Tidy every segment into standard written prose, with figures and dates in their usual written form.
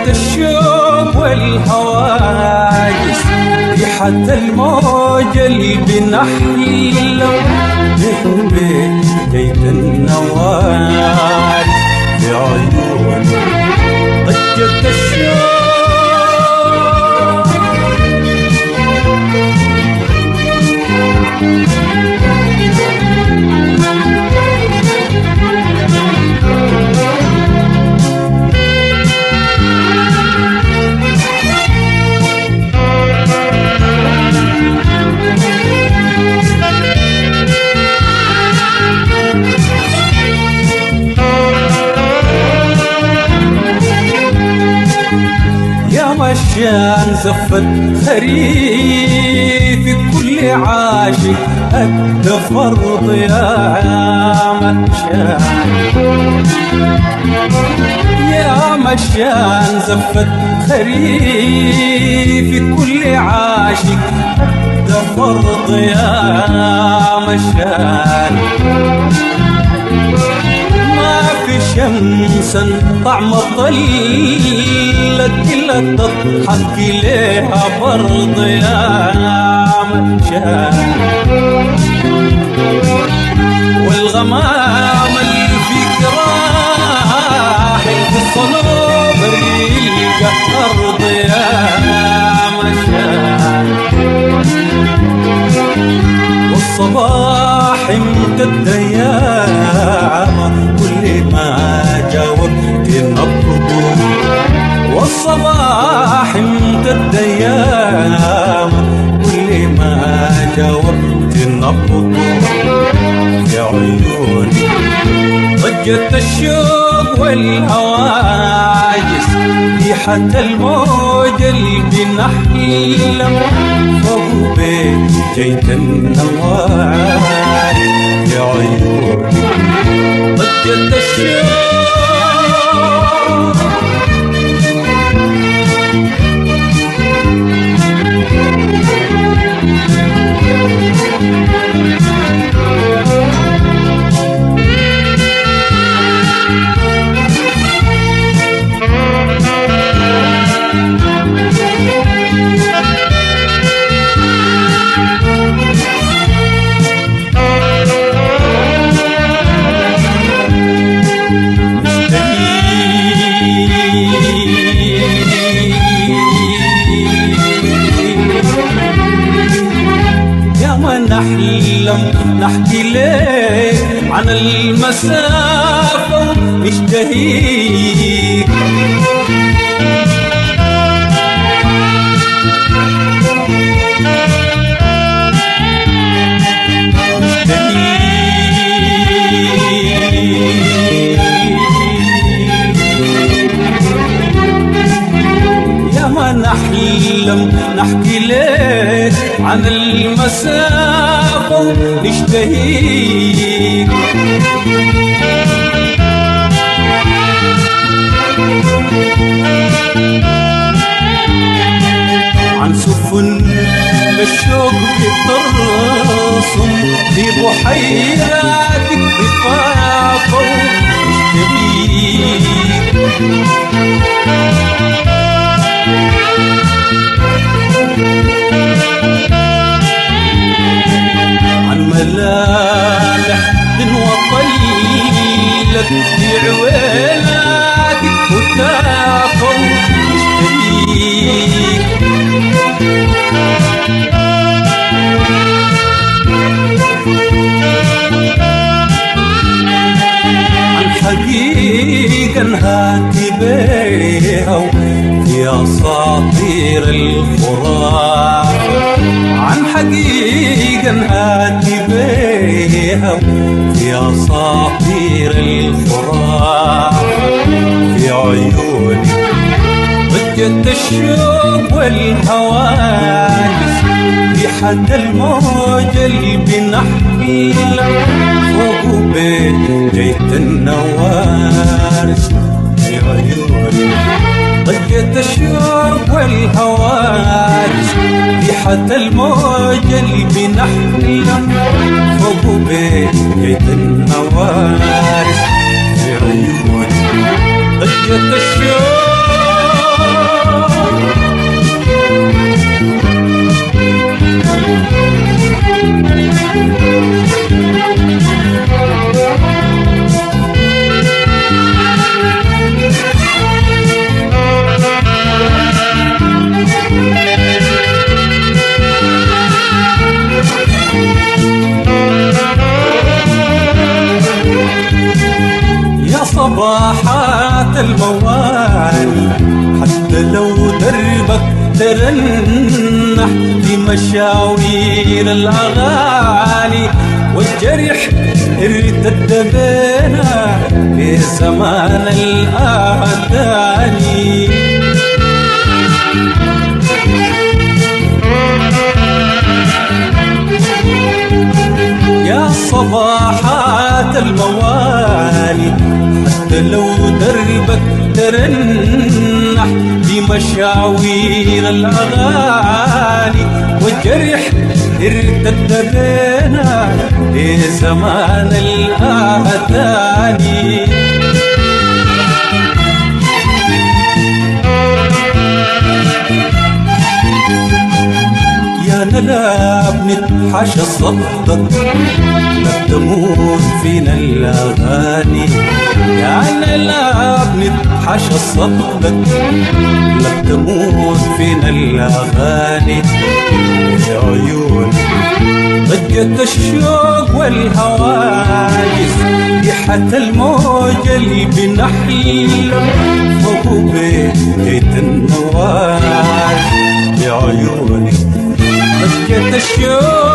الشوق والهواجس ريحة الموج اللي بنحلم به بيت النوار بعيون ضجة الشوق. مشان زفت خريف كل عاشق أدى فرض يا مشان يا مشان زفت خريف كل عاشق أدى فرض يا مشان شمسا طعم طلت إلا تضحك ليها برض يا مشان والغمام اللي فيك راحل في الصنوبر يلقى أرض يا مشان والصباح امتد ياما كل ما جاوبت نبضه والصباح امتد ياما كل ما جاوبت نبضه في عيوني ضجة الشوق والهواجس ريحة الموج اللي بنحلم فوق بيت جيت النوار في عيوني ضجة الشوق. نحلم نحكي لك عن المسافة ونشتهيك يا ما نحلم نحكي لك عن المسافة ونشتهيك عن سفن الشوق ترسم في بحيراتك بطاقة ونشتهيك عن ملامح دنوى طيلك في عويناتك وتاقة ونشتهيك عن حقيقة انهاتي بيها في أساطير الخرافة عن حقيقة انهاتي بيها في أساطير الخرافة في عيوني ضجة الشوق والهواجس ريحة الموج اللي بنحلم فوق بيت جيت النوارس في عيوني ضجة الشوق والهواجس ريحة الموج اللي بنحلم فوق بيت جيت النوارس في عيوني ضجة الشوق. ترنح في مشاوير الأغاني، والجرح ارتد بينا في زمان الأهداني. يا صباحات الموالي حتى لو دربك ترنح في مشاوير الأغاني، والجرح ارتد بينا في زمان الأهداني. يا نلا بنتحاشى صدق لا تموت فينا الأغاني، يا نلا بنتحاشى صدق لا تموت فينا الأغاني. يا عيون ضجة الشوق والهواجس، ريحة الموج اللي بنحل فوق بيت النواس. يا عيوني ضجة الشوق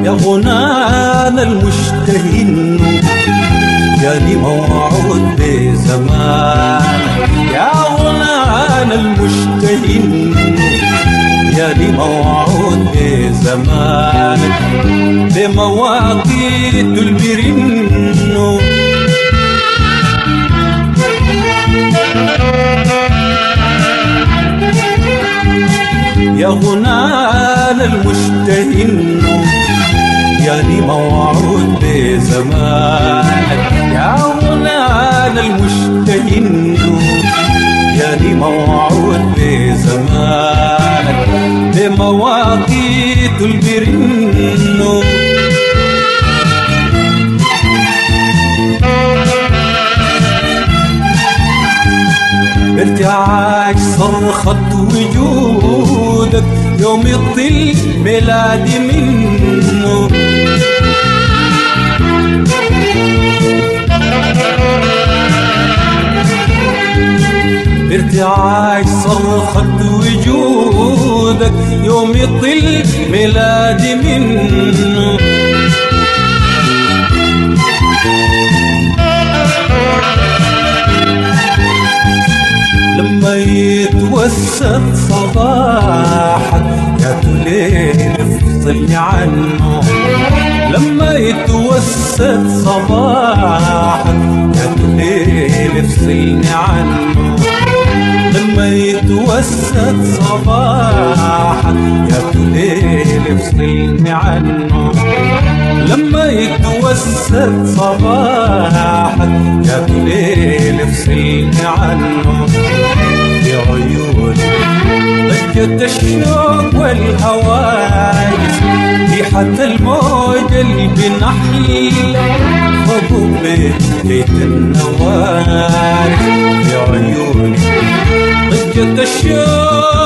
يا غنانا المشتهين، جاني موعود بزمان. يا غنانا المشتهين، جاني موعود بزمان، بمواقيت البرنو. يا غنانا المشتهين، يعني موعود بزمانك. يا غنانا المشتهين، يعني موعود بزمانك، بمواقيت البرنو. ارتعاش صرخة وجودك يوم يطل ميلادي منه. ارتعاش صرخة وجودك يوم يطل ميلادي منه. لما يتوسط صباحك يا تليل افصلني عنه. لما يتوسط صباحك يا تليل افصلني عنه. لما يتوسط صباحك يا تليل افصلني عنه. لما يتوسط صباحك يا تليل افصلني عنه. يا عيوني ضجة الشوق والهواجس، ريحة الموج اللي بنحل فوق بيت النوارس. يا عيوني ضجة الشوق